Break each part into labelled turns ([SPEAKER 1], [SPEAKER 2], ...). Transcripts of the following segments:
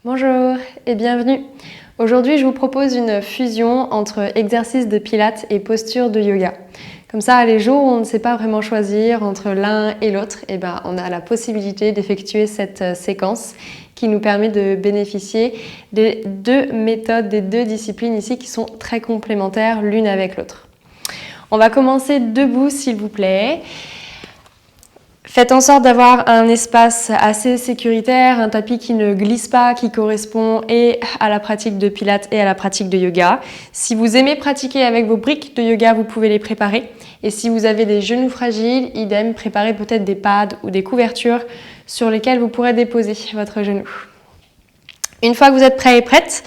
[SPEAKER 1] Bonjour et bienvenue. Aujourd'hui, je vous propose une fusion entre exercice de pilates et posture de yoga. Comme ça, les jours où on ne sait pas vraiment choisir entre l'un et l'autre, on a la possibilité d'effectuer cette séquence qui nous permet de bénéficier des deux méthodes, des deux disciplines ici qui sont très complémentaires l'une avec l'autre. On va commencer debout, s'il vous plaît. Faites en sorte d'avoir un espace assez sécuritaire, un tapis qui ne glisse pas, qui correspond et à la pratique de pilates et à la pratique de yoga. Si vous aimez pratiquer avec vos briques de yoga, vous pouvez les préparer. Et si vous avez des genoux fragiles, idem, préparez peut-être des pads ou des couvertures sur lesquelles vous pourrez déposer votre genou. Une fois que vous êtes prêts et prêtes,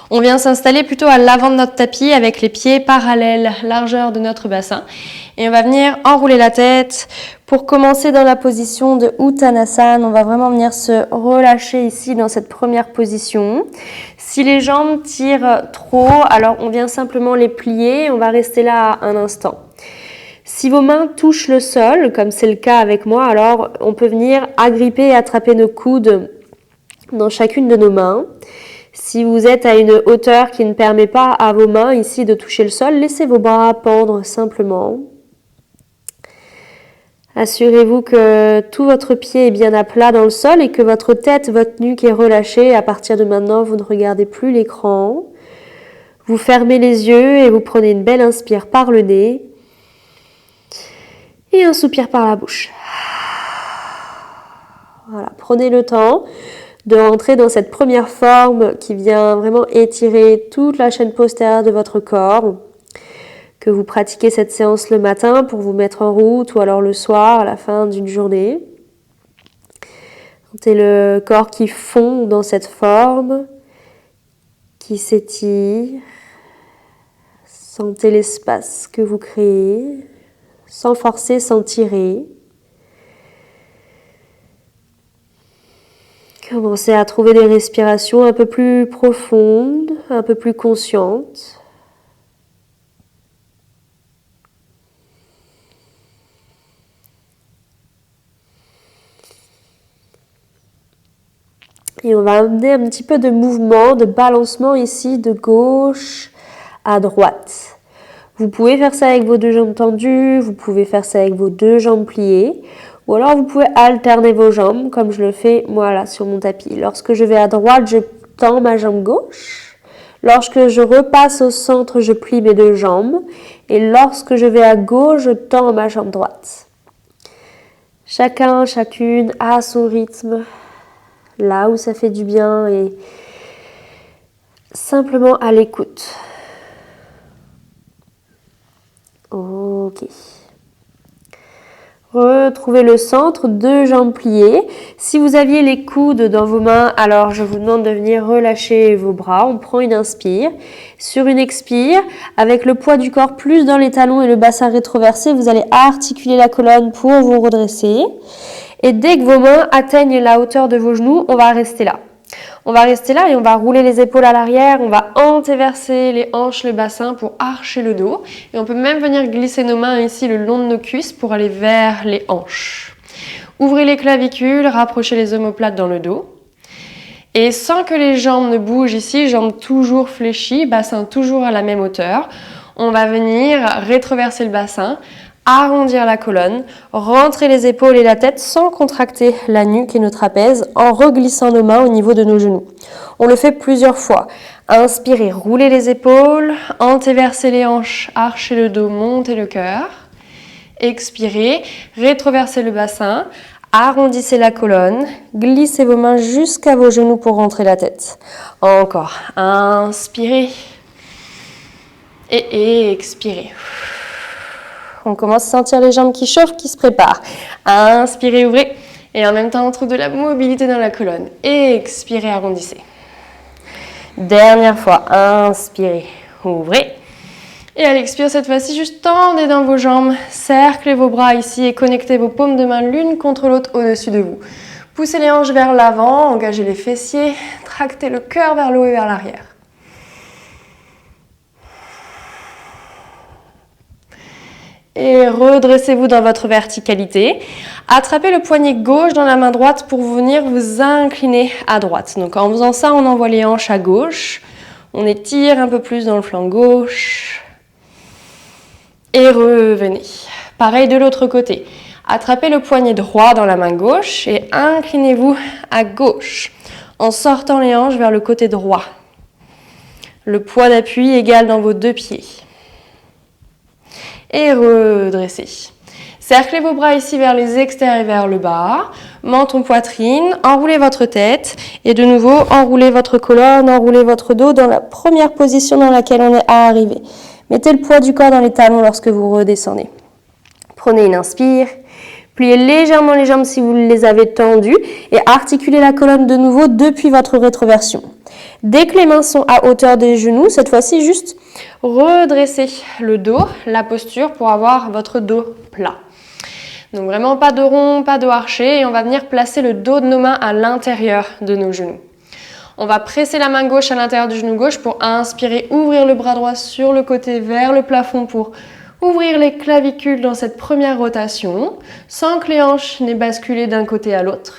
[SPEAKER 1] on vient s'installer plutôt à l'avant de notre tapis avec les pieds parallèles, largeur de notre bassin. Et on va venir enrouler la tête. Pour commencer dans la position de Uttanasana, on va vraiment venir se relâcher ici dans cette première position. Si les jambes tirent trop, alors on vient simplement les plier. On va rester là un instant. Si vos mains touchent le sol, comme c'est le cas avec moi, alors on peut venir agripper et attraper nos coudes dans chacune de nos mains. Si vous êtes à une hauteur qui ne permet pas à vos mains ici de toucher le sol, laissez vos bras pendre simplement. Assurez-vous que tout votre pied est bien à plat dans le sol et que votre tête, votre nuque est relâchée. À partir de maintenant, vous ne regardez plus l'écran. Vous fermez les yeux et vous prenez une belle inspire par le nez et un soupir par la bouche. Voilà, prenez le temps de rentrer dans cette première forme qui vient vraiment étirer toute la chaîne postérieure de votre corps. Que vous pratiquez cette séance le matin pour vous mettre en route ou alors le soir à la fin d'une journée. Sentez le corps qui fond dans cette forme, qui s'étire. Sentez l'espace que vous créez, sans forcer, sans tirer. Commencez à trouver des respirations un peu plus profondes, un peu plus conscientes. Et on va amener un petit peu de mouvement, de balancement ici, de gauche à droite. Vous pouvez faire ça avec vos deux jambes tendues, vous pouvez faire ça avec vos deux jambes pliées, ou alors vous pouvez alterner vos jambes, comme je le fais moi là sur mon tapis. Lorsque je vais à droite, je tends ma jambe gauche. Lorsque je repasse au centre, je plie mes deux jambes. Et lorsque je vais à gauche, je tends ma jambe droite. Chacun, chacune à son rythme. Là où ça fait du bien et simplement à l'écoute. Ok. Retrouvez le centre, deux jambes pliées. Si vous aviez les coudes dans vos mains, alors je vous demande de venir relâcher vos bras. On prend une inspire. Sur une expire, avec le poids du corps plus dans les talons et le bassin rétroversé, vous allez articuler la colonne pour vous redresser. Et dès que vos mains atteignent la hauteur de vos genoux, on va rester là. On va rester là et on va rouler les épaules à l'arrière, on va antéverser les hanches, le bassin pour archer le dos. Et on peut même venir glisser nos mains ici le long de nos cuisses pour aller vers les hanches. Ouvrez les clavicules, rapprochez les omoplates dans le dos. Et sans que les jambes ne bougent ici, jambes toujours fléchies, bassin toujours à la même hauteur, on va venir rétroverser le bassin, arrondir la colonne, rentrer les épaules et la tête sans contracter la nuque et nos trapèzes en reglissant nos mains au niveau de nos genoux. On le fait plusieurs fois. Inspirez, roulez les épaules, antéversez les hanches, archez le dos, montez le cœur. Expirez, rétroversez le bassin, arrondissez la colonne, glissez vos mains jusqu'à vos genoux pour rentrer la tête. Encore, inspirez et expirez. On commence à sentir les jambes qui chauffent, qui se préparent. Inspirez, ouvrez. Et en même temps, on trouve de la mobilité dans la colonne. Expirez, arrondissez. Dernière fois. Inspirez, ouvrez. Et à l'expire, cette fois-ci, juste tendez dans vos jambes. Cerclez vos bras ici et connectez vos paumes de main l'une contre l'autre au-dessus de vous. Poussez les hanches vers l'avant, engagez les fessiers. Tractez le cœur vers le haut et vers l'arrière. Et redressez-vous dans votre verticalité. Attrapez le poignet gauche dans la main droite pour venir vous incliner à droite. Donc en faisant ça, on envoie les hanches à gauche. On étire un peu plus dans le flanc gauche. Et revenez. Pareil de l'autre côté. Attrapez le poignet droit dans la main gauche et inclinez-vous à gauche en sortant les hanches vers le côté droit. Le poids d'appui égal dans vos deux pieds. Et redressez. Cerclez vos bras ici vers les extérieurs et vers le bas. Menton, poitrine, enroulez votre tête et de nouveau enroulez votre colonne, enroulez votre dos dans la première position dans laquelle on est arrivé. Mettez le poids du corps dans les talons lorsque vous redescendez. Prenez une inspire, pliez légèrement les jambes si vous les avez tendues et articulez la colonne de nouveau depuis votre rétroversion. Dès que les mains sont à hauteur des genoux, cette fois-ci juste redressez le dos, la posture pour avoir votre dos plat. Donc vraiment pas de rond, pas de arché et on va venir placer le dos de nos mains à l'intérieur de nos genoux. On va presser la main gauche à l'intérieur du genou gauche pour inspirer, ouvrir le bras droit sur le côté vers le plafond pour ouvrir les clavicules dans cette première rotation sans que les hanches n'aient basculé d'un côté à l'autre.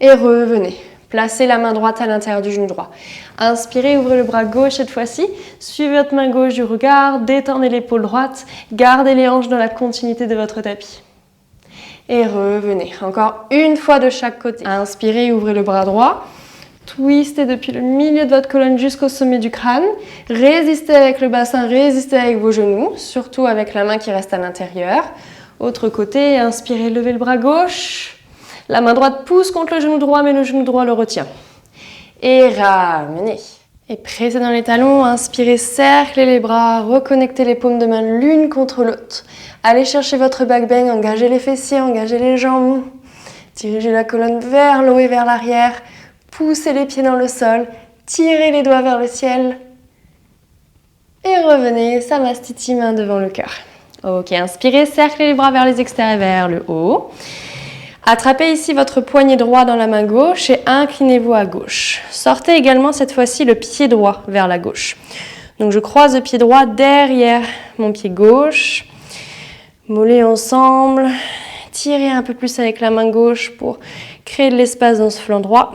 [SPEAKER 1] Et revenez. Placez la main droite à l'intérieur du genou droit. Inspirez, ouvrez le bras gauche cette fois-ci. Suivez votre main gauche du regard, détendez l'épaule droite. Gardez les hanches dans la continuité de votre tapis. Et revenez. Encore une fois de chaque côté. Inspirez, ouvrez le bras droit. Twistez depuis le milieu de votre colonne jusqu'au sommet du crâne. Résistez avec le bassin, résistez avec vos genoux, surtout avec la main qui reste à l'intérieur. Autre côté, inspirez, levez le bras gauche. La main droite pousse contre le genou droit, mais le genou droit le retient. Et ramenez. Et pressez dans les talons, inspirez, cerclez les bras, reconnectez les paumes de main l'une contre l'autre. Allez chercher votre back bend, engagez les fessiers, engagez les jambes. Dirigez la colonne vers le haut et vers l'arrière. Poussez les pieds dans le sol, tirez les doigts vers le ciel. Et revenez, Samastiti, main devant le cœur. Ok, inspirez, cerclez les bras vers les extérieurs, vers le haut. Attrapez ici votre poignet droit dans la main gauche et inclinez-vous à gauche. Sortez également cette fois-ci le pied droit vers la gauche. Donc je croise le pied droit derrière mon pied gauche. Mollets ensemble. Tirez un peu plus avec la main gauche pour créer de l'espace dans ce flanc droit.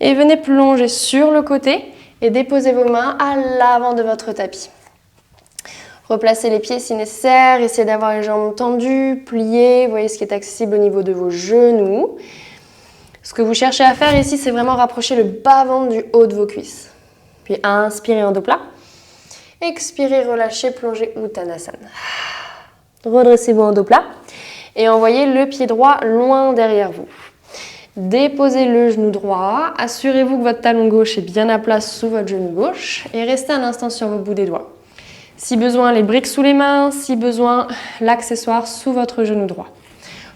[SPEAKER 1] Et venez plonger sur le côté et déposez vos mains à l'avant de votre tapis. Replacez les pieds si nécessaire, essayez d'avoir les jambes tendues, pliées, voyez ce qui est accessible au niveau de vos genoux. Ce que vous cherchez à faire ici, c'est vraiment rapprocher le bas-ventre du haut de vos cuisses. Puis inspirez en dos plat, expirez, relâchez, plongez Uttanasana. Redressez-vous en dos plat et envoyez le pied droit loin derrière vous. Déposez le genou droit, assurez-vous que votre talon gauche est bien à plat sous votre genou gauche et restez un instant sur vos bouts des doigts. Si besoin, les briques sous les mains, si besoin, l'accessoire sous votre genou droit.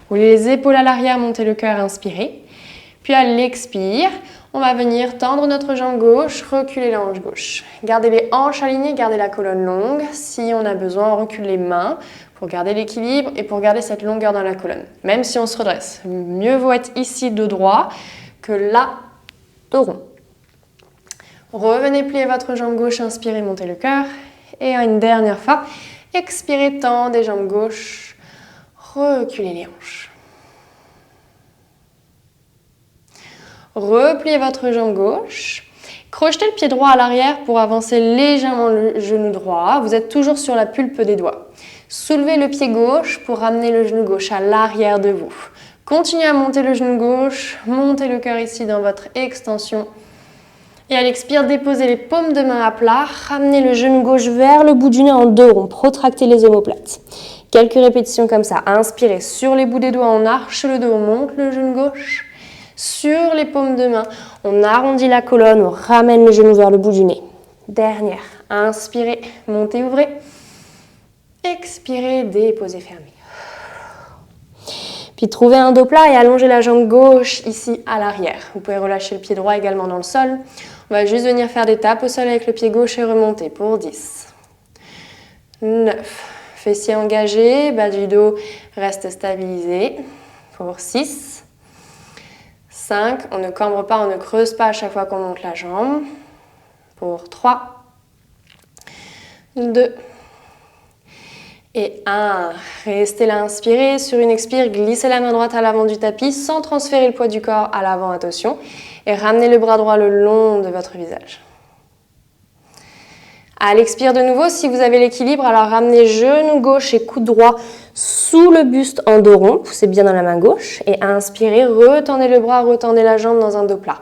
[SPEAKER 1] Roulez les épaules à l'arrière, montez le cœur, inspirez. Puis à l'expire, on va venir tendre notre jambe gauche, reculer la hanche gauche. Gardez les hanches alignées, gardez la colonne longue. Si on a besoin, on recule les mains pour garder l'équilibre et pour garder cette longueur dans la colonne. Même si on se redresse, mieux vaut être ici dos droit que là, dos rond. Revenez plier votre jambe gauche, inspirez, montez le cœur. Et une dernière fois, expirez, tendez jambes gauche, reculez les hanches. Repliez votre jambe gauche, crochetez le pied droit à l'arrière pour avancer légèrement le genou droit. Vous êtes toujours sur la pulpe des doigts. Soulevez le pied gauche pour ramener le genou gauche à l'arrière de vous. Continuez à monter le genou gauche, montez le cœur ici dans votre extension. Et à l'expire, déposez les paumes de main à plat, ramenez le genou gauche vers le bout du nez en dos rond, protractez les omoplates. Quelques répétitions comme ça. Inspirez, sur les bouts des doigts, on arche le dos, on monte le genou gauche. Sur les paumes de main, on arrondit la colonne, on ramène le genou vers le bout du nez. Dernière, inspirez, montez, ouvrez. Expirez, déposez, fermez. Puis trouvez un dos plat et allongez la jambe gauche ici à l'arrière. Vous pouvez relâcher le pied droit également dans le sol. On va juste venir faire des tapes au sol avec le pied gauche et remonter pour 10. 9. Fessiers engagés, bas du dos reste stabilisé pour 6. 5. On ne cambre pas, on ne creuse pas à chaque fois qu'on monte la jambe. Pour 3. 2. Et 1, restez là, inspirez. Sur une expire, glissez la main droite à l'avant du tapis sans transférer le poids du corps à l'avant, attention. Et ramenez le bras droit le long de votre visage. À l'expire de nouveau, si vous avez l'équilibre, alors ramenez genou gauche et coude droit sous le buste en dos rond. Poussez bien dans la main gauche. Et inspirez, retendez le bras, retendez la jambe dans un dos plat.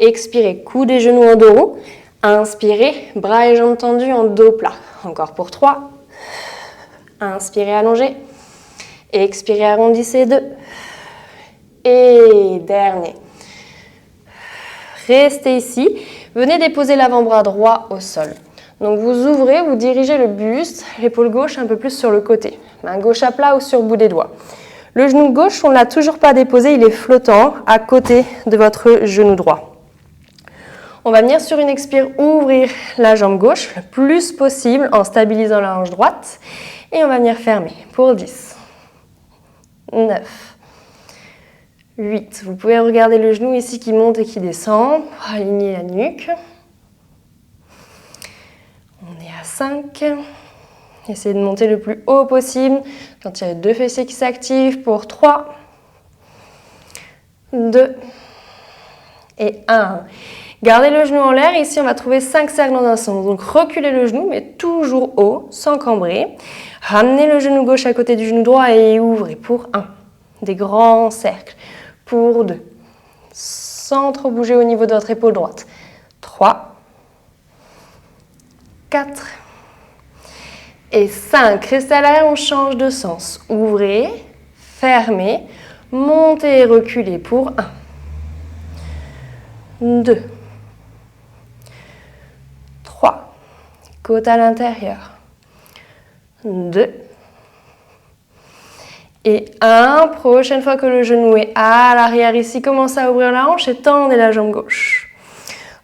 [SPEAKER 1] Expirez, coude et genoux en dos rond. Inspirez, bras et jambes tendus en dos plat. Encore pour 3. Inspirez, allongez. Expirez, arrondissez, 2. Et dernier. Restez ici. Venez déposer l'avant-bras droit au sol. Donc vous ouvrez, vous dirigez le buste, l'épaule gauche un peu plus sur le côté. Main gauche à plat ou sur le bout des doigts. Le genou gauche, on ne l'a toujours pas déposé, il est flottant à côté de votre genou droit. On va venir sur une expire ouvrir la jambe gauche le plus possible en stabilisant la hanche droite. Et on va venir fermer pour 10, 9, 8. Vous pouvez regarder le genou ici qui monte et qui descend pour aligner la nuque. On est à 5. Essayez de monter le plus haut possible quand il y a les deux fessiers qui s'activent pour 3, 2 et 1. Gardez le genou en l'air. Ici, on va trouver 5 cercles dans un sens. Donc, reculez le genou, mais toujours haut, sans cambrer. Ramenez le genou gauche à côté du genou droit et ouvrez pour 1. Des grands cercles. Pour 2. Sans trop bouger au niveau de votre épaule droite. 3. 4. Et 5. Restez à l'arrière, on change de sens. Ouvrez, fermez, montez et reculez pour 1. 2. 3. Côte à l'intérieur. 2. Et 1. Prochaine fois que le genou est à l'arrière ici, commencez à ouvrir la hanche et tendez la jambe gauche.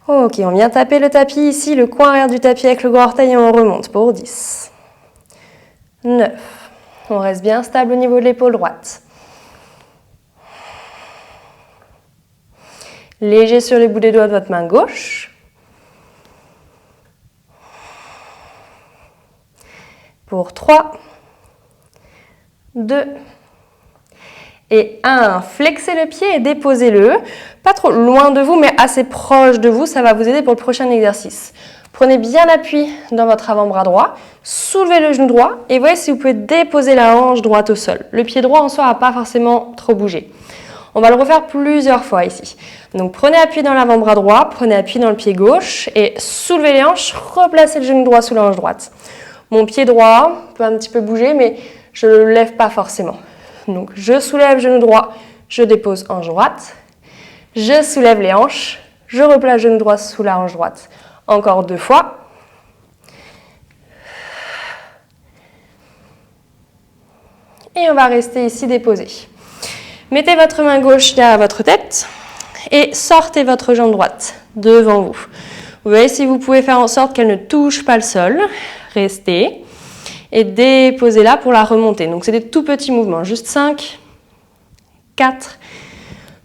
[SPEAKER 1] Ok, on vient taper le tapis ici, le coin arrière du tapis avec le gros orteil et on remonte pour 10. 9. On reste bien stable au niveau de l'épaule droite. Léger sur les bouts des doigts de votre main gauche. Pour 3, 2 et 1. Flexez le pied et déposez-le. Pas trop loin de vous, mais assez proche de vous. Ça va vous aider pour le prochain exercice. Prenez bien appui dans votre avant-bras droit. Soulevez le genou droit et voyez si vous pouvez déposer la hanche droite au sol. Le pied droit en soi n'a pas forcément trop bougé. On va le refaire plusieurs fois ici. Donc prenez appui dans l'avant-bras droit, prenez appui dans le pied gauche et soulevez les hanches, replacez le genou droit sous la hanche droite. Mon pied droit peut un petit peu bouger, mais je ne le lève pas forcément. Donc je soulève genou droit, je dépose hanche droite. Je soulève les hanches, je replace genou droit sous la hanche droite. Encore 2 fois. Et on va rester ici déposé. Mettez votre main gauche derrière votre tête et sortez votre jambe droite devant vous. Vous voyez si vous pouvez faire en sorte qu'elle ne touche pas le sol. Restez et déposez-la pour la remonter. Donc c'est des tout petits mouvements, juste 5, 4,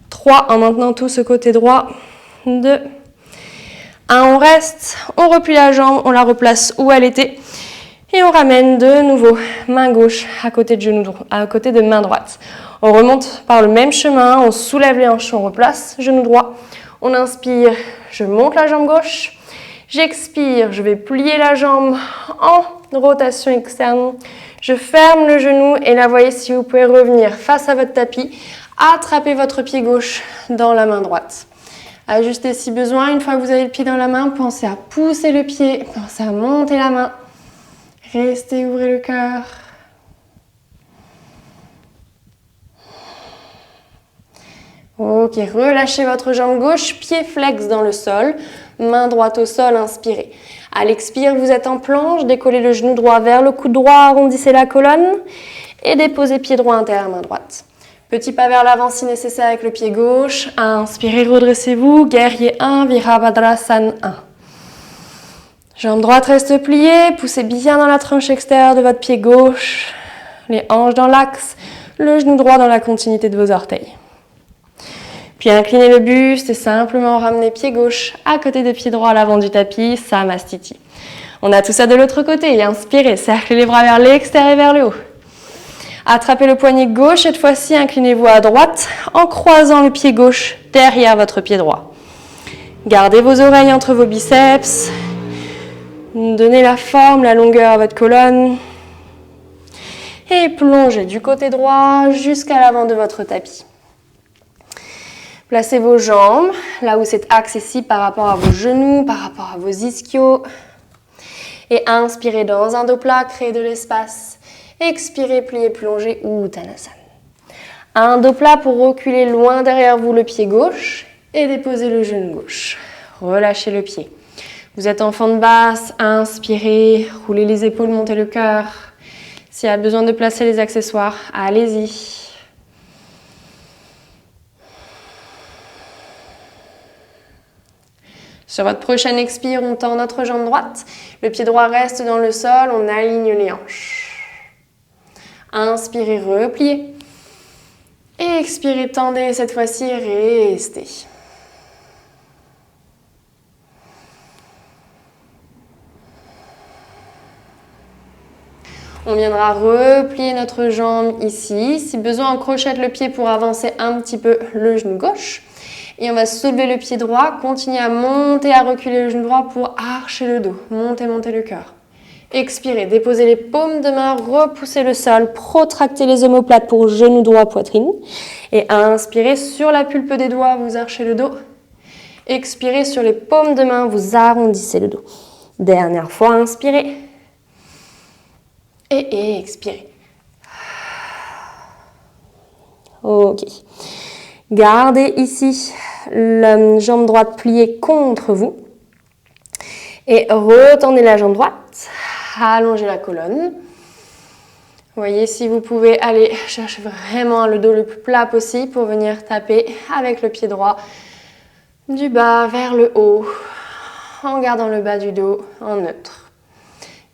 [SPEAKER 1] 3 en maintenant tout ce côté droit, 2, 1, on reste, on replie la jambe, on la replace où elle était et on ramène de nouveau main gauche à côté de genou droit, à côté de main droite. On remonte par le même chemin, on soulève les hanches, on replace genou droit, on inspire, je monte la jambe gauche, j'expire, je vais plier la jambe en rotation externe, je ferme le genou et là voyez si vous pouvez revenir face à votre tapis, attrapez votre pied gauche dans la main droite. Ajustez si besoin, une fois que vous avez le pied dans la main, pensez à pousser le pied, pensez à monter la main. Restez, ouvrez le cœur. Ok, relâchez votre jambe gauche, pied flex dans le sol, main droite au sol, inspirez. À l'expire, vous êtes en planche, décollez le genou droit vers le coude droit, arrondissez la colonne et déposez pied droit intérieur, main droite. Petit pas vers l'avant si nécessaire avec le pied gauche. Inspirez, redressez-vous. Guerrier 1, Virabhadrasana 1. Jambe droite reste pliée. Poussez bien dans la tranche extérieure de votre pied gauche. Les hanches dans l'axe. Le genou droit dans la continuité de vos orteils. Puis inclinez le buste et simplement ramenez pied gauche à côté de pied droit à l'avant du tapis. Samastiti. On a tout ça de l'autre côté. Inspirez, cerclez les bras vers l'extérieur et vers le haut. Attrapez le poignet gauche, cette fois-ci, inclinez-vous à droite en croisant le pied gauche derrière votre pied droit. Gardez vos oreilles entre vos biceps. Donnez la forme, la longueur à votre colonne. Et plongez du côté droit jusqu'à l'avant de votre tapis. Placez vos jambes là où c'est accessible par rapport à vos genoux, par rapport à vos ischios. Et inspirez dans un dos plat, créez de l'espace. Expirez, pliez, plongez, Uttanasana. Un dos plat pour reculer loin derrière vous le pied gauche et déposer le genou gauche. Relâchez le pied. Vous êtes en fente basse, inspirez, roulez les épaules, montez le cœur. S'il y a besoin de placer les accessoires, allez-y. Sur votre prochaine expire, on tend notre jambe droite. Le pied droit reste dans le sol, on aligne les hanches. Inspirez, repliez. Et expirez, tendez, cette fois-ci, restez. On viendra replier notre jambe ici. Si besoin, on crochette le pied pour avancer un petit peu le genou gauche. Et on va soulever le pied droit, continuer à monter, à reculer le genou droit pour archer le dos. Montez, montez le cœur. Expirez, déposez les paumes de main, repoussez le sol, protractez les omoplates pour genou droit, poitrine. Et inspirez sur la pulpe des doigts, vous archez le dos. Expirez sur les paumes de main, vous arrondissez le dos. Dernière fois, inspirez. Et expirez. Ok. Gardez ici la jambe droite pliée contre vous. Et retendez la jambe droite. Allongez la colonne. Voyez si vous pouvez aller chercher vraiment le dos le plus plat possible pour venir taper avec le pied droit du bas vers le haut en gardant le bas du dos en neutre.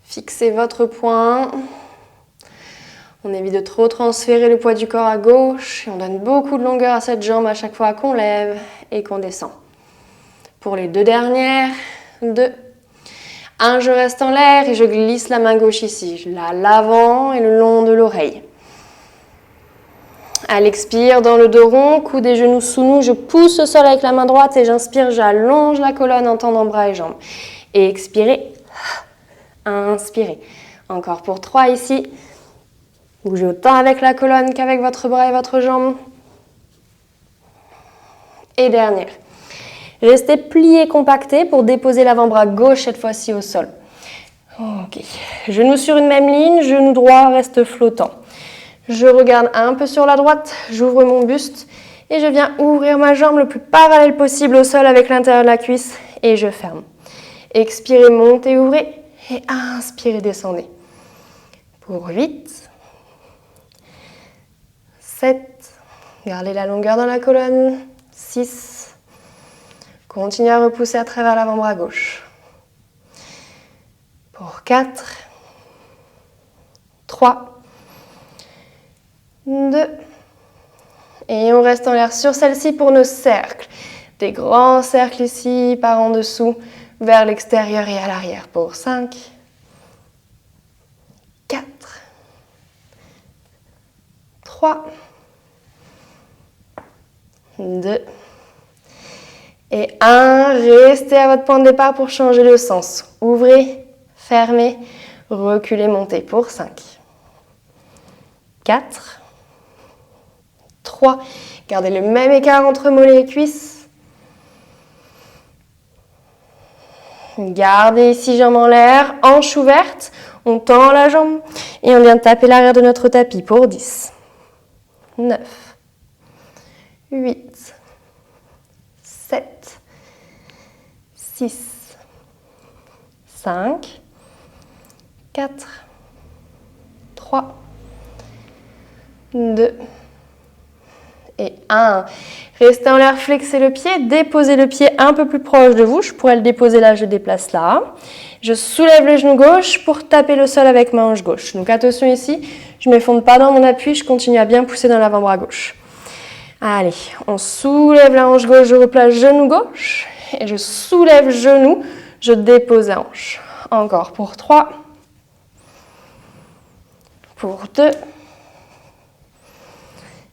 [SPEAKER 1] Fixez votre poing. On évite de trop transférer le poids du corps à gauche. Et on donne beaucoup de longueur à cette jambe à chaque fois qu'on lève et qu'on descend. Pour les deux dernières, 2. 1, je reste en l'air et je glisse la main gauche ici. Je la l'avant et le long de l'oreille. À l'expire, dans le dos rond, coude et genoux sous nous, je pousse le sol avec la main droite et j'inspire, j'allonge la colonne en tendant bras et jambes. Et expirez. Inspirez. Encore pour 3 ici. Bougez autant avec la colonne qu'avec votre bras et votre jambe. Et dernière. Restez plié, compacté pour déposer l'avant-bras gauche cette fois-ci au sol. Ok. Genoux sur une même ligne, genou droit reste flottant. Je regarde un peu sur la droite, j'ouvre mon buste et je viens ouvrir ma jambe le plus parallèle possible au sol avec l'intérieur de la cuisse et je ferme. Expirez, montez, ouvrez et inspirez, descendez. Pour 8, 7, gardez la longueur dans la colonne, 6, continuez à repousser à travers l'avant-bras gauche. Pour 4, 3, 2, et on reste en l'air sur celle-ci pour nos cercles. Des grands cercles ici, par en dessous, vers l'extérieur et à l'arrière. Pour 5, 4, 3, 2, et 1. Restez à votre point de départ pour changer le sens. Ouvrez, fermez, reculez, montez. Pour 5, 4, 3, gardez le même écart entre mollets et cuisses. Gardez ici jambe en l'air, hanche ouverte, on tend la jambe et on vient taper l'arrière de notre tapis pour 10, 9, 8, 7, 6, 5, 4, 3, 2, et 1. Restez en l'air, flexez le pied, déposez le pied un peu plus proche de vous. Je pourrais le déposer là, je déplace là. Je soulève le genou gauche pour taper le sol avec ma hanche gauche. Donc attention ici, je ne m'effondre pas dans mon appui, je continue à bien pousser dans l'avant-bras gauche. Allez, on soulève la hanche gauche, je replace genou gauche et je soulève genou, je dépose la hanche.
[SPEAKER 2] Encore pour 3. Pour 2.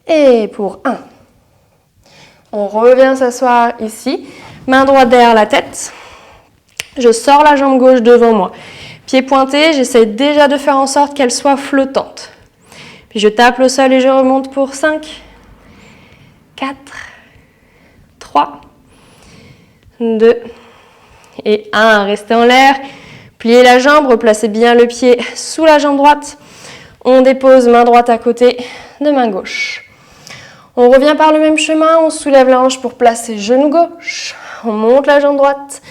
[SPEAKER 2] Et pour 1. On revient s'asseoir ici. Main droite derrière la tête. Je sors la jambe gauche devant moi. Pied pointé, j'essaie déjà de faire en sorte qu'elle soit flottante. Puis je tape le sol et je remonte pour 5, 4, 3, 2 et 1. Restez en l'air. Pliez la jambe, replacez bien le pied sous la jambe droite. On dépose main droite à côté de main gauche. On revient par le même chemin, on soulève la hanche pour placer genou gauche. On monte la jambe droite,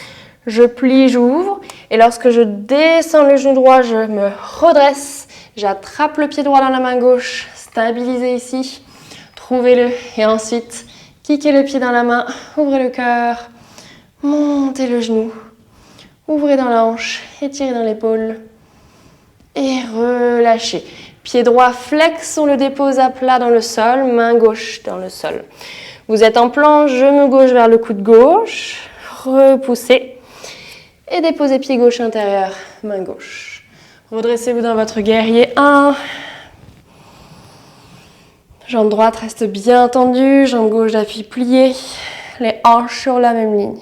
[SPEAKER 2] je plie, j'ouvre. Et lorsque je descends le genou droit, je me redresse. J'attrape le pied droit dans la main gauche, stabilisez ici. Trouvez-le et ensuite, kickez le pied dans la main, ouvrez le cœur, montez le genou. Ouvrez dans la hanche, étirez dans l'épaule et relâchez. Pied droit flex, on le dépose à plat dans le sol, main gauche dans le sol. Vous êtes en planche, genou gauche vers le coude gauche, repoussez et déposez pied gauche intérieur, main gauche. Redressez-vous dans votre guerrier 1. Jambe droite reste bien tendue, jambe gauche d'appui pliée, les hanches sur la même ligne.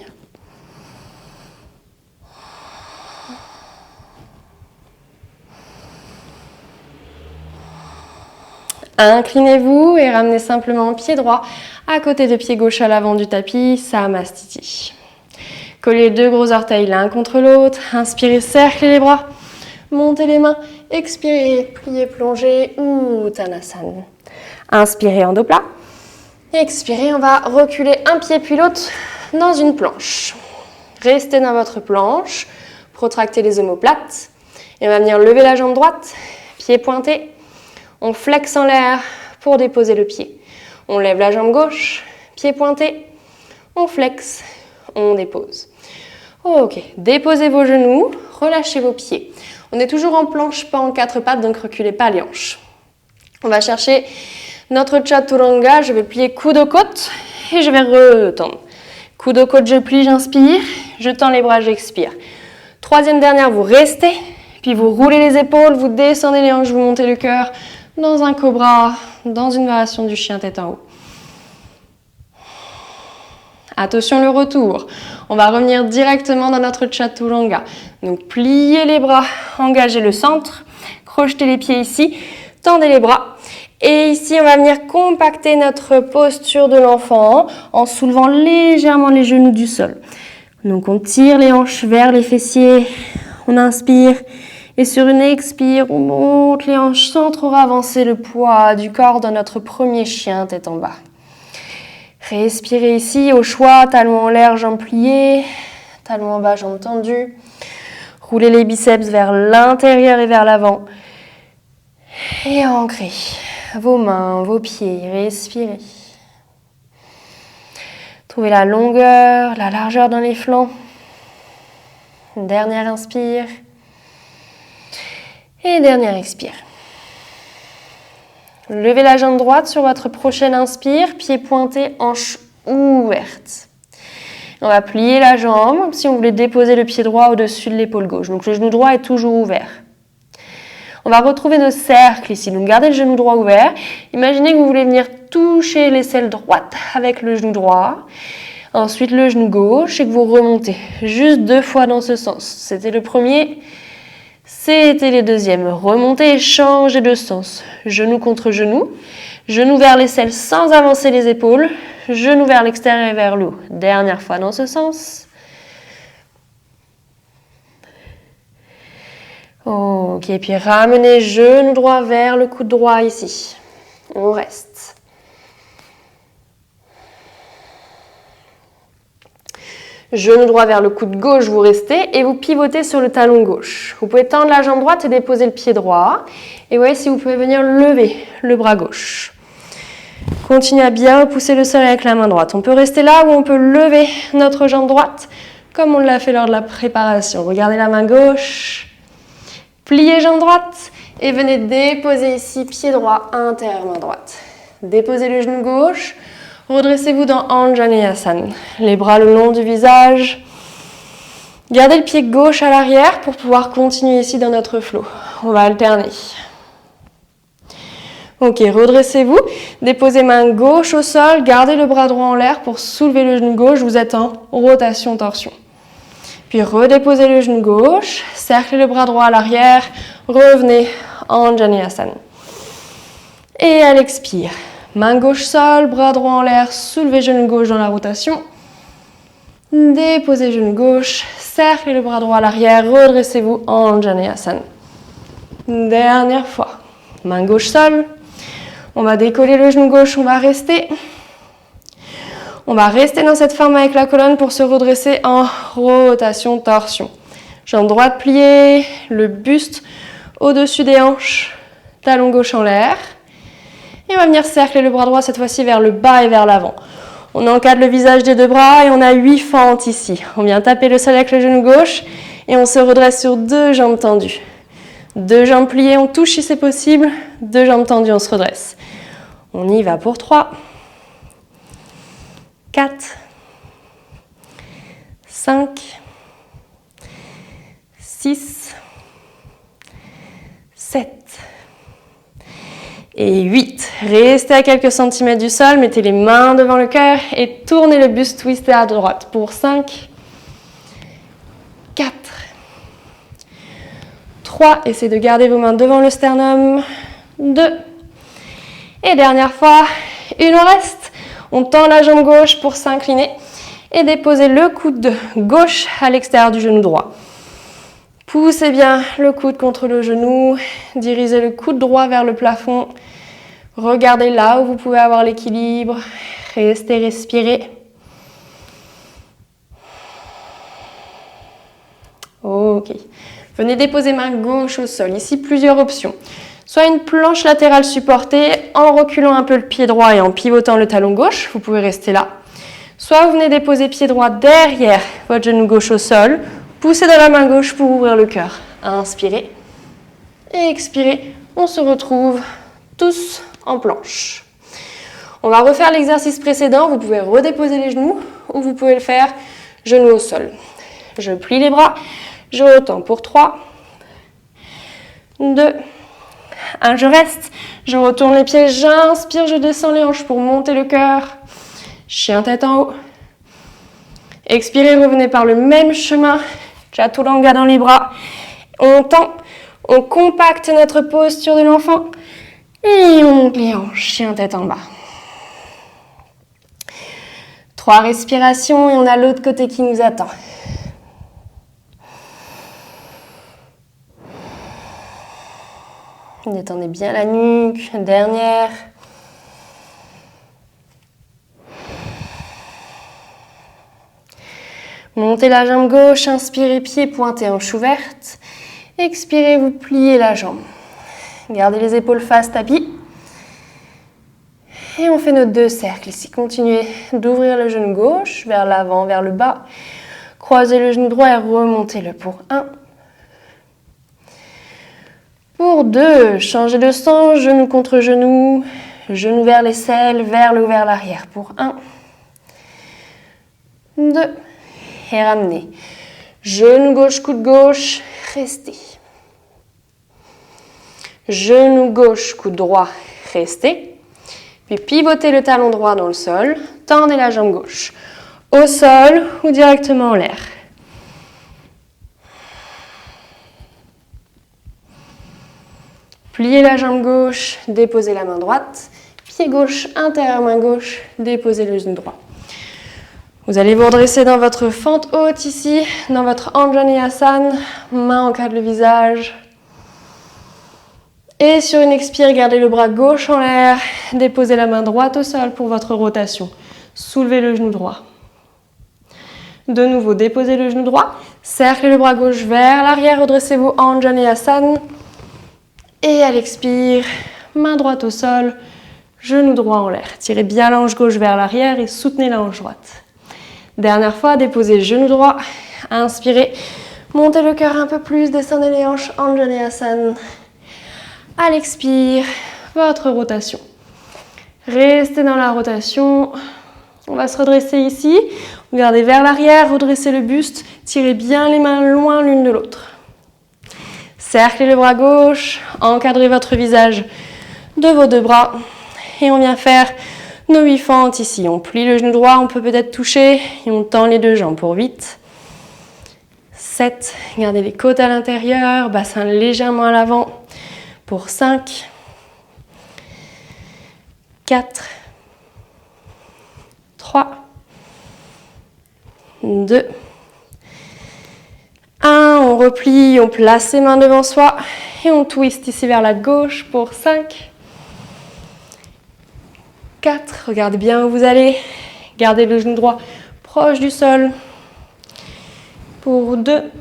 [SPEAKER 2] Inclinez-vous et ramenez simplement pied droit à côté de pied gauche à l'avant du tapis, Samastiti. Collez les deux gros orteils l'un contre l'autre, inspirez, cerclez les bras, montez les mains, expirez, pliez, plongez, Uttanasana. Inspirez en dos plat, expirez, on va reculer un pied puis l'autre dans une planche. Restez dans votre planche, protractez les omoplates et on va venir lever la jambe droite, pied pointé. On flexe en l'air pour déposer le pied. On lève la jambe gauche, pied pointé. On flexe, on dépose. Ok, déposez vos genoux, relâchez vos pieds. On est toujours en planche, pas en quatre pattes, donc reculez pas les hanches. On va chercher notre chaturanga. Je vais plier coude au côte et je vais retendre. Coude au côte, je plie, j'inspire. Je tends les bras, j'expire. Troisième dernière, vous restez. Puis vous roulez les épaules, vous descendez les hanches, vous montez le cœur. Dans un cobra, dans une variation du chien tête en haut. Attention le retour. On va revenir directement dans notre chaturanga. Donc pliez les bras, engagez le centre, crochetez les pieds ici, tendez les bras. Et ici, on va venir compacter notre posture de l'enfant en soulevant légèrement les genoux du sol. Donc on tire les hanches vers les fessiers, on inspire. Et sur une expire, on monte les hanches sans trop avancer le poids du corps dans notre premier chien, tête en bas. Respirez ici, au choix, talons en l'air, jambes pliées, talons en bas, jambes tendues. Roulez les biceps vers l'intérieur et vers l'avant. Et ancrez vos mains, vos pieds, respirez. Trouvez la longueur, la largeur dans les flancs. Une dernière inspire. Et dernière expire. Levez la jambe droite sur votre prochaine inspire, pied pointé, hanche ouverte. On va plier la jambe si on voulait déposer le pied droit au-dessus de l'épaule gauche. Donc le genou droit est toujours ouvert. On va retrouver nos cercles ici. Donc gardez le genou droit ouvert. Imaginez que vous voulez venir toucher l'aisselle droite avec le genou droit. Ensuite le genou gauche et que vous remontez. Juste 2 fois dans ce sens. C'était le premier. C'était les deuxièmes. Remontez et changez de sens. Genou contre genou. Genou vers l'aisselle sans avancer les épaules. Genou vers l'extérieur et vers le haut. Dernière fois dans ce sens. Ok, puis ramenez genou droit vers le coude droit ici. On reste. Genou droit vers le coude gauche, vous restez et vous pivotez sur le talon gauche. Vous pouvez tendre la jambe droite et déposer le pied droit. Et voyez si vous pouvez venir lever le bras gauche. Continuez à bien pousser le sol avec la main droite. On peut rester là ou on peut lever notre jambe droite comme on l'a fait lors de la préparation. Regardez la main gauche. Pliez jambe droite et venez déposer ici pied droit, intérieur main droite. Déposez le genou gauche. Redressez-vous dans Anjaneyasana. Les bras le long du visage. Gardez le pied gauche à l'arrière pour pouvoir continuer ici dans notre flow. On va alterner. Ok, redressez-vous. Déposez main gauche au sol. Gardez le bras droit en l'air pour soulever le genou gauche. Vous êtes en rotation-torsion. Puis redéposez le genou gauche. Cerclez le bras droit à l'arrière. Revenez en Janeyasana. Et à l'expire, main gauche sol, bras droit en l'air. Soulevez genou gauche dans la rotation. Déposez genou gauche. Cerclez le bras droit à l'arrière. Redressez-vous en Janeyasana. Dernière fois. Main gauche sol. On va décoller le genou gauche, on va rester. On va rester dans cette forme avec la colonne pour se redresser en rotation-torsion. Jambe droite pliée, le buste au-dessus des hanches, talon gauche en l'air. Et on va venir cercler le bras droit cette fois-ci vers le bas et vers l'avant. On encadre le visage des deux bras et on a 8 fentes ici. On vient taper le sol avec le genou gauche et on se redresse sur 2 jambes tendues. 2 jambes pliées, on touche si c'est possible. 2 jambes tendues, on se redresse. On y va pour 3, 4, 5, 6, 7 et 8. Restez à quelques centimètres du sol, mettez les mains devant le cœur et tournez le buste twisté à droite pour 5, 4, 3, essayez de garder vos mains devant le sternum, 2, et dernière fois, il nous reste. On tend la jambe gauche pour s'incliner et déposer le coude gauche à l'extérieur du genou droit. Poussez bien le coude contre le genou, dirigez le coude droit vers le plafond. Regardez là où vous pouvez avoir l'équilibre, restez respirer. Ok. Venez déposer main gauche au sol. Ici, plusieurs options. Soit une planche latérale supportée en reculant un peu le pied droit et en pivotant le talon gauche. Vous pouvez rester là. Soit vous venez déposer pied droit derrière votre genou gauche au sol. Poussez dans la main gauche pour ouvrir le cœur. Inspirez. Et expirez. On se retrouve tous en planche. On va refaire l'exercice précédent. Vous pouvez redéposer les genoux ou vous pouvez le faire genoux au sol. Je plie les bras. Je retends pour 3, 2, 1, je reste, je retourne les pieds, j'inspire, je descends les hanches pour monter le cœur. Chien tête en haut. Expirez, revenez par le même chemin. Chaturanga dans les bras. On tend, on compacte notre posture de l'enfant. Et on monte les hanches, chien tête en bas. 3 respirations et on a l'autre côté qui nous attend. Détendez bien la nuque. Dernière. Montez la jambe gauche, inspirez, pied pointé, hanche ouverte. Expirez, vous pliez la jambe. Gardez les épaules face tapis. Et on fait nos 2 cercles ici. Continuez d'ouvrir le genou gauche vers l'avant, vers le bas. Croisez le genou droit et remontez-le pour 1. Pour 2, changez de sens, genou contre genou, genou vers l'aisselle, vers le haut, vers l'arrière. Pour 1, 2, et ramenez. Genou gauche, coude gauche, restez. Genou gauche, coude droit, restez. Puis pivotez le talon droit dans le sol, tendez la jambe gauche. Au sol ou directement en l'air. Pliez la jambe gauche, déposez la main droite. Pied gauche, intérieur main gauche, déposez le genou droit. Vous allez vous redresser dans votre fente haute ici, dans votre Anjaneyasana. Main encadre le visage. Et sur une expire, gardez le bras gauche en l'air. Déposez la main droite au sol pour votre rotation. Soulevez le genou droit. De nouveau, déposez le genou droit. Cerclez le bras gauche vers l'arrière. Redressez-vous Anjaneyasana. Et à l'expire, main droite au sol, genou droit en l'air. Tirez bien la hanche gauche vers l'arrière et soutenez la hanche droite. Dernière fois, déposez genou droit, inspirez, montez le cœur un peu plus, descendez les hanches, Anjaneyasana. À l'expire, votre rotation. Restez dans la rotation. On va se redresser ici. Regardez vers l'arrière, redressez le buste, tirez bien les mains loin l'une de l'autre. Cerclez le bras gauche, encadrez votre visage de vos deux bras et on vient faire nos 8 fentes ici. On plie le genou droit, on peut peut-être toucher et on tend les deux jambes pour 8, 7, gardez les côtes à l'intérieur, bassin légèrement à l'avant pour 5, 4, 3, 2, 1, on replie, on place les mains devant soi et on twist ici vers la gauche pour 5, 4, regardez bien où vous allez, gardez le genou droit proche du sol pour 2,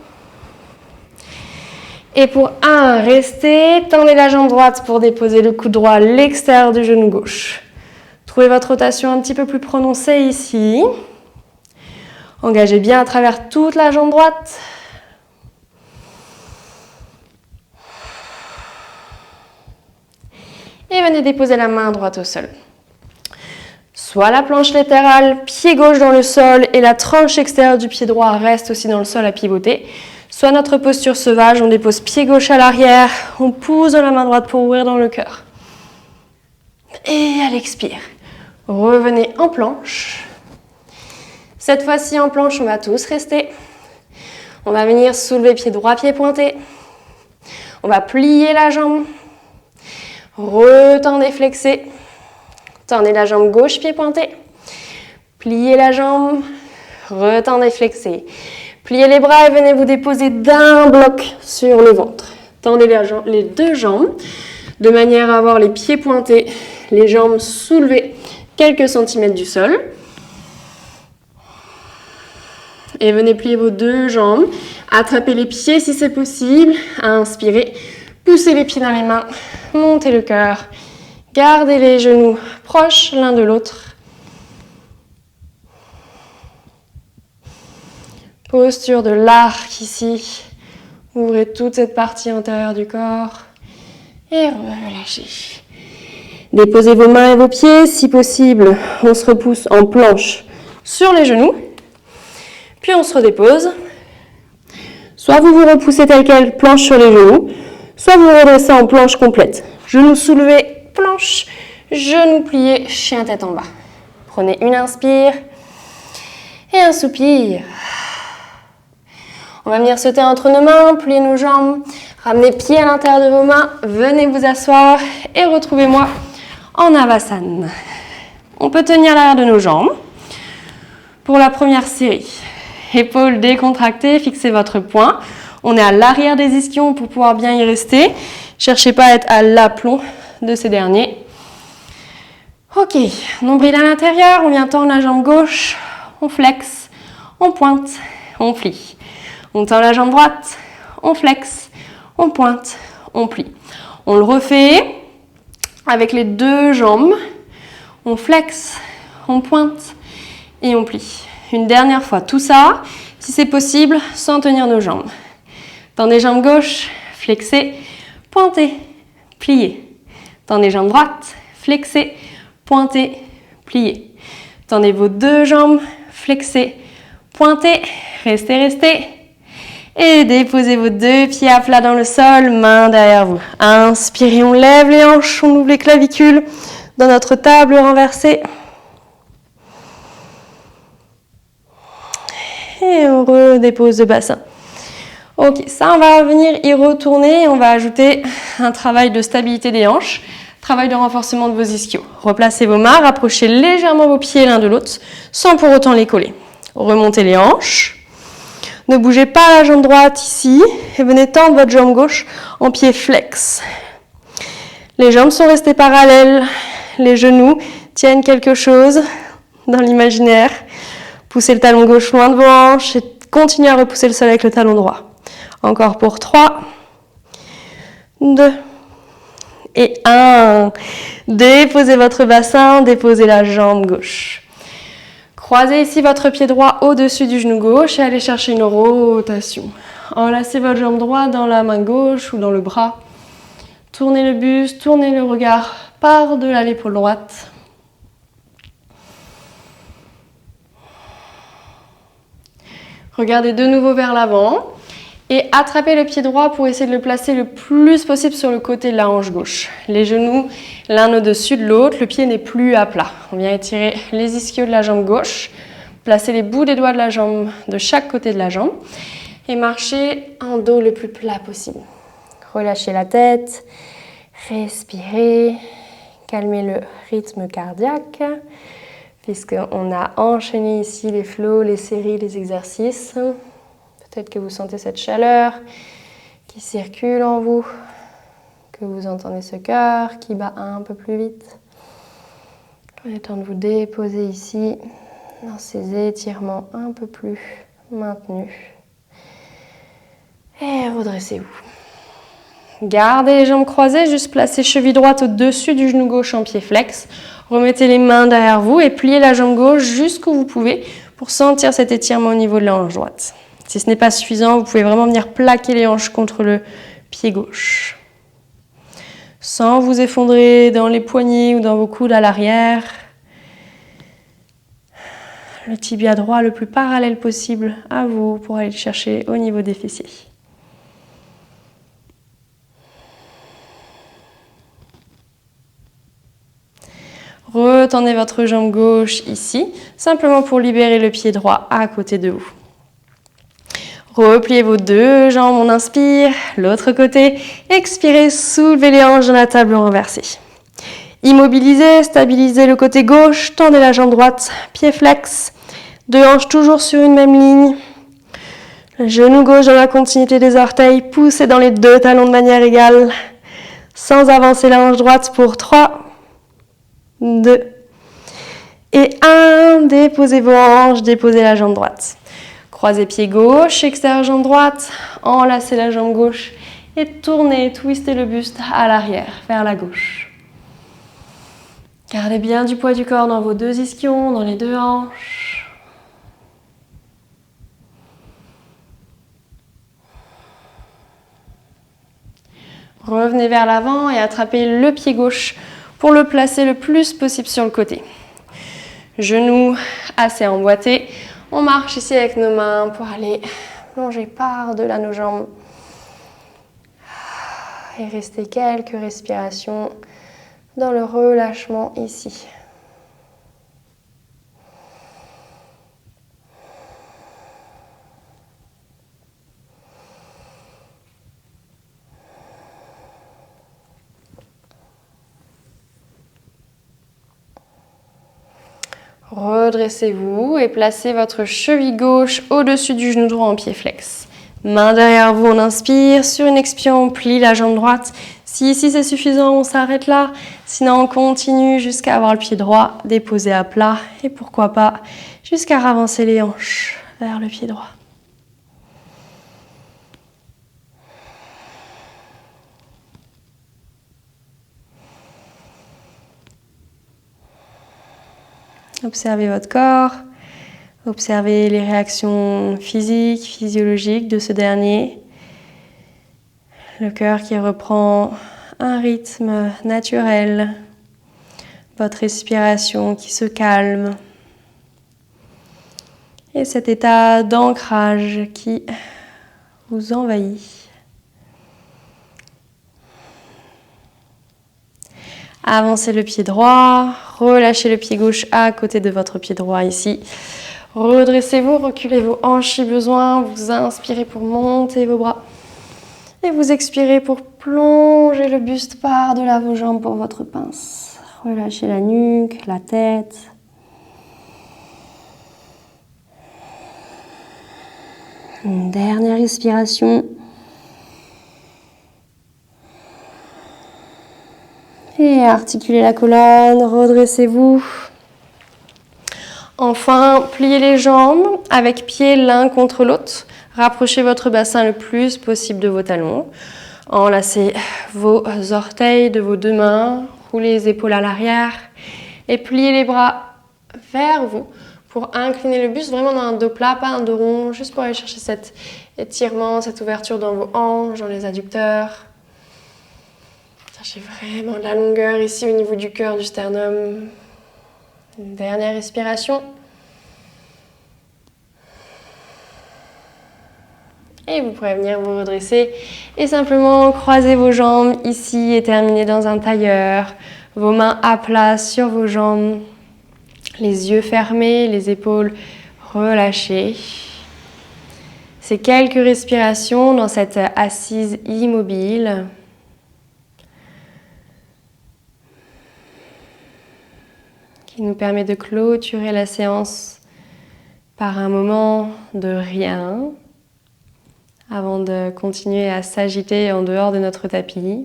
[SPEAKER 2] et pour 1, restez, tendez la jambe droite pour déposer le coude droit à l'extérieur du genou gauche. Trouvez votre rotation un petit peu plus prononcée ici. Engagez bien à travers toute la jambe droite. Et venez déposer la main droite au sol. Soit la planche latérale, pied gauche dans le sol et la tranche extérieure du pied droit reste aussi dans le sol à pivoter. Soit notre posture sauvage, on dépose pied gauche à l'arrière, on pousse dans la main droite pour ouvrir dans le cœur. Et à l'expire, revenez en planche. Cette fois-ci en planche, on va tous rester. On va venir soulever pied droit, pied pointé. On va plier la jambe. Retendez, flexez. Tendez la jambe gauche, pied pointé. Pliez la jambe. Retendez, flexez. Pliez les bras et venez vous déposer d'un bloc sur le ventre. Tendez les deux jambes de manière à avoir les pieds pointés, les jambes soulevées quelques centimètres du sol. Et venez plier vos deux jambes. Attrapez les pieds si c'est possible. Inspirez. Poussez les pieds dans les mains. Montez le cœur. Gardez les genoux proches l'un de l'autre. Posture de l'arc ici. Ouvrez toute cette partie antérieure du corps. Et relâchez. Déposez vos mains et vos pieds. Si possible, on se repousse en planche sur les genoux. Puis on se redépose. Soit vous vous repoussez tel quel, planche sur les genoux. Soit vous vous redressez en planche complète. Genoux soulevés, planche. Genoux pliés, chien tête en bas. Prenez une inspire et un soupir. On va venir sauter entre nos mains, plier nos jambes, ramenez pieds à l'intérieur de vos mains, venez vous asseoir et retrouvez-moi en Avasana. On peut tenir l'arrière de nos jambes pour la première série. Épaules décontractées, fixez votre poing. On est à l'arrière des ischions pour pouvoir bien y rester. Cherchez pas à être à l'aplomb de ces derniers. Ok, nombril à l'intérieur, on vient tendre la jambe gauche, on flexe, on pointe, on plie. On tend la jambe droite, on flexe, on pointe, on plie. On le refait avec les deux jambes. On flexe, on pointe et on plie. Une dernière fois, tout ça, si c'est possible, sans tenir nos jambes. Tendez jambes gauche, flexez, pointez, pliez. Tendez jambes droite, flexez, pointez, pliez. Tendez vos deux jambes, flexez, pointez, restez. Et déposez vos deux pieds à plat dans le sol, main derrière vous. Inspirez, on lève les hanches, on ouvre les clavicules dans notre table renversée. Et on redépose le bassin. Ok, ça on va venir y retourner et on va ajouter un travail de stabilité des hanches, travail de renforcement de vos ischios. Replacez vos mains, rapprochez légèrement vos pieds l'un de l'autre sans pour autant les coller. Remontez les hanches. Ne bougez pas la jambe droite ici et venez tendre votre jambe gauche en pied flex. Les jambes sont restées parallèles, les genoux tiennent quelque chose dans l'imaginaire. Poussez le talon gauche loin de vos hanches et continuez à repousser le sol avec le talon droit. Encore pour 3, 2 et 1. Déposez votre bassin, déposez la jambe gauche. Croisez ici votre pied droit au-dessus du genou gauche et allez chercher une rotation. Enlacez votre jambe droite dans la main gauche ou dans le bras. Tournez le buste, tournez le regard par-delà l'épaule droite.
[SPEAKER 1] Regardez de nouveau vers l'avant et attrapez le pied droit pour essayer de le placer le plus possible sur le côté de la hanche gauche. Les genoux l'un au-dessus de l'autre, le pied n'est plus à plat. On vient étirer les ischios de la jambe gauche, placer les bouts des doigts de la jambe de chaque côté de la jambe et marcher en dos le plus plat possible. Relâchez la tête, respirez, calmez le rythme cardiaque puisqu'on a enchaîné ici les flows, les séries, les exercices. Peut-être que vous sentez cette chaleur qui circule en vous, que vous entendez ce cœur qui bat un peu plus vite. Prenez le temps de vous déposer ici dans ces étirements un peu plus maintenus. Et redressez-vous. Gardez les jambes croisées, juste placez cheville droite au-dessus du genou gauche en pied flex. Remettez les mains derrière vous et pliez la jambe gauche jusqu'où vous pouvez pour sentir cet étirement au niveau de la hanche droite. Si ce n'est pas suffisant, vous pouvez vraiment venir plaquer les hanches contre le pied gauche. Sans vous effondrer dans les poignets ou dans vos coudes à l'arrière. Le tibia droit le plus parallèle possible à vous pour aller le chercher au niveau des fessiers. Retendez votre jambe gauche ici, simplement pour libérer le pied droit à côté de vous. Repliez vos deux jambes, on inspire, l'autre côté, expirez, soulevez les hanches dans la table renversée. Immobilisez, stabilisez le côté gauche, tendez la jambe droite, pied flex, deux hanches toujours sur une même ligne. Le genou gauche dans la continuité des orteils, poussez dans les deux talons de manière égale, sans avancer la hanche droite pour 3, 2 et 1. Déposez vos hanches, déposez la jambe droite. Croisez pied gauche, extérieur jambe droite, enlacez la jambe gauche et tournez, twistez le buste à l'arrière, vers la gauche. Gardez bien du poids du corps dans vos deux ischions, dans les deux hanches. Revenez vers l'avant et attrapez le pied gauche pour le placer le plus possible sur le côté. Genoux assez emboîtés. On marche ici avec nos mains pour aller plonger par-delà nos jambes. Et rester quelques respirations dans le relâchement ici. Redressez-vous et placez votre cheville gauche au-dessus du genou droit en pied flex. Main derrière vous, on inspire. Sur une expiration, on plie la jambe droite. Si ici c'est suffisant, on s'arrête là. Sinon, on continue jusqu'à avoir le pied droit déposé à plat. Et pourquoi pas, jusqu'à ravancer les hanches vers le pied droit. Observez votre corps, observez les réactions physiques, physiologiques de ce dernier. Le cœur qui reprend un rythme naturel, votre respiration qui se calme et cet état d'ancrage qui vous envahit. Avancez le pied droit, relâchez le pied gauche à côté de votre pied droit ici. Redressez-vous, reculez vos hanches si besoin. Vous inspirez pour monter vos bras. Et vous expirez pour plonger le buste par-delà vos jambes pour votre pince. Relâchez la nuque, la tête. Une dernière respiration. Et articulez la colonne, redressez-vous. Enfin, pliez les jambes avec pieds l'un contre l'autre. Rapprochez votre bassin le plus possible de vos talons. Enlacez vos orteils de vos deux mains. Roulez les épaules à l'arrière. Et pliez les bras vers vous pour incliner le buste vraiment dans un dos plat, pas un dos rond. Juste pour aller chercher cet étirement, cette ouverture dans vos hanches, dans les adducteurs. Cherchez vraiment de la longueur ici au niveau du cœur, du sternum. Une dernière respiration.
[SPEAKER 2] Et vous pourrez venir vous redresser et simplement croiser vos jambes ici et terminer dans un tailleur. Vos mains à plat sur vos jambes, les yeux fermés, les épaules relâchées. C'est quelques respirations dans cette assise immobile. Qui nous permet de clôturer la séance par un moment de rien avant de continuer à s'agiter en dehors de notre tapis.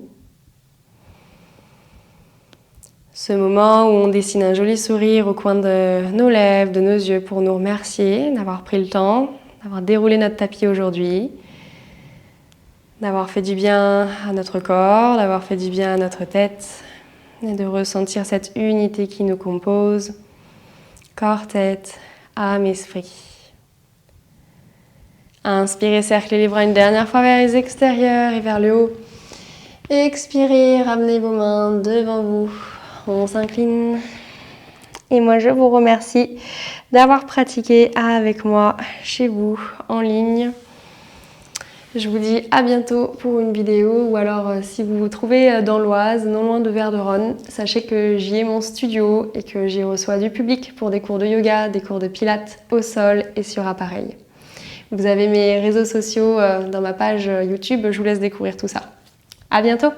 [SPEAKER 2] Ce moment où on dessine un joli sourire au coin de nos lèvres, de nos yeux pour nous remercier d'avoir pris le temps, d'avoir déroulé notre tapis aujourd'hui, d'avoir fait du bien à notre corps, d'avoir fait du bien à notre tête et de ressentir cette unité qui nous compose, corps, tête, âme, esprit. Inspirez, cerclez les bras une dernière fois vers les extérieurs et vers le haut. Expirez, ramenez vos mains devant vous. On s'incline. Et moi, je vous remercie d'avoir pratiqué avec moi chez vous, en ligne. Je vous dis à bientôt pour une vidéo ou alors si vous vous trouvez dans l'Oise, non loin de Verderonne, sachez que j'y ai mon studio et que j'y reçois du public pour des cours de yoga, des cours de pilates au sol et sur appareil. Vous avez mes réseaux sociaux dans ma page YouTube, je vous laisse découvrir tout ça. À bientôt!